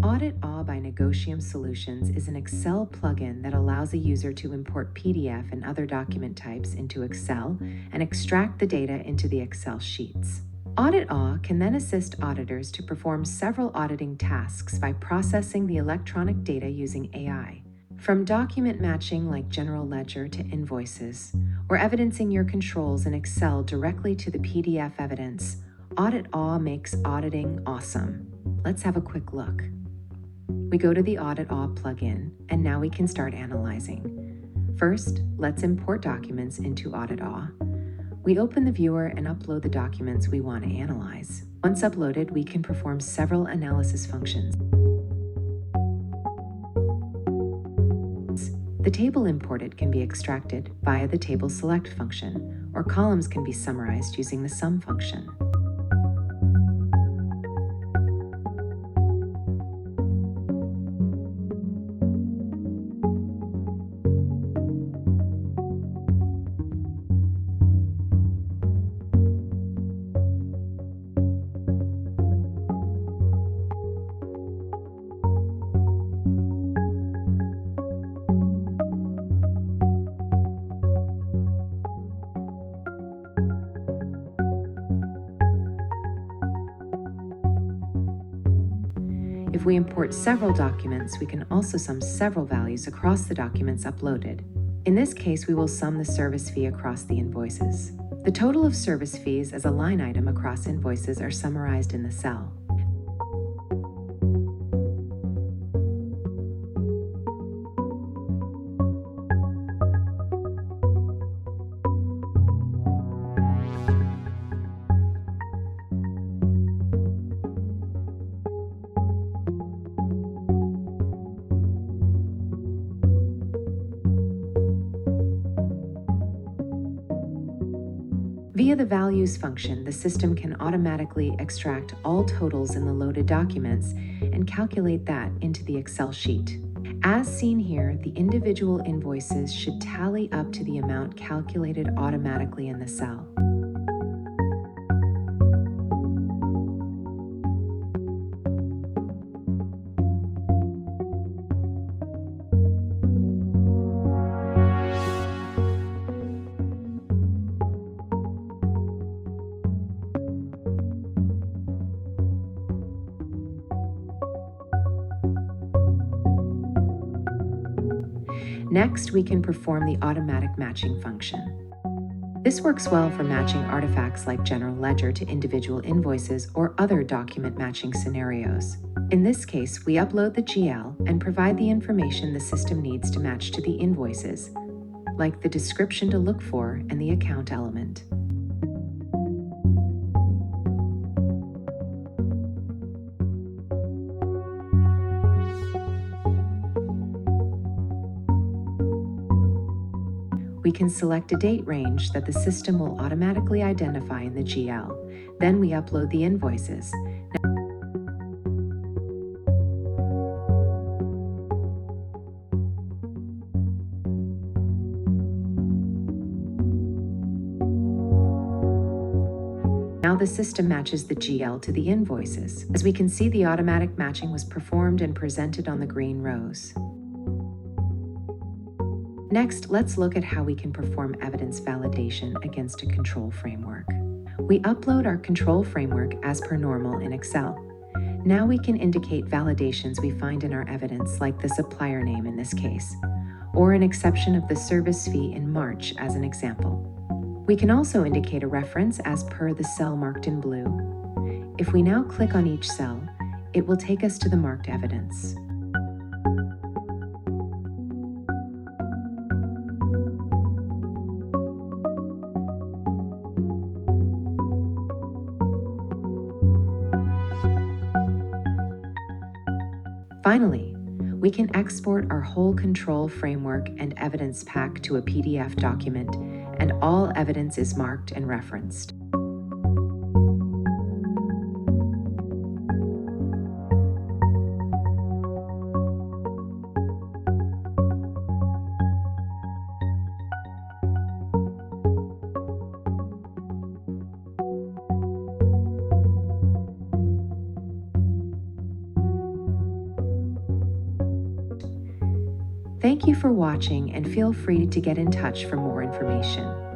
Audit Awe by Negotium Solutions is an Excel plugin that allows a user to import PDF and other document types into Excel and extract the data into the Excel sheets. Audit Awe can then assist auditors to perform several auditing tasks by processing the electronic data using AI. From document matching like general ledger to invoices, or evidencing your controls in Excel directly to the PDF evidence, Audit Awe makes auditing awesome. Let's have a quick look. We go to the Audit Awe plugin, and now we can start analyzing. First, let's import documents into Audit Awe. We open the viewer and upload the documents we want to analyze. Once uploaded, we can perform several analysis functions. The table imported can be extracted via the Table Select function, or columns can be summarized using the Sum function. If we import several documents, we can also sum several values across the documents uploaded. In this case, we will sum the service fee across the invoices. The total of service fees as a line item across invoices are summarized in the cell. Via the values function, the system can automatically extract all totals in the loaded documents and calculate that into the Excel sheet. As seen here, the individual invoices should tally up to the amount calculated automatically in the cell. Next, we can perform the automatic matching function. This works well for matching artifacts like general ledger to individual invoices or other document matching scenarios. In this case, we upload the GL and provide the information the system needs to match to the invoices, like the description to look for and the account element. We can select a date range that the system will automatically identify in the GL. Then we upload the invoices. Now the system matches the GL to the invoices. As we can see, the automatic matching was performed and presented on the green rows. Next, let's look at how we can perform evidence validation against a control framework. We upload our control framework as per normal in Excel. Now we can indicate validations we find in our evidence, like the supplier name in this case, or an exception of the service fee in March as an example. We can also indicate a reference as per the cell marked in blue. If we now click on each cell, it will take us to the marked evidence. Finally, we can export our whole control framework and evidence pack to a PDF document, and all evidence is marked and referenced. Thank you for watching and feel free to get in touch for more information.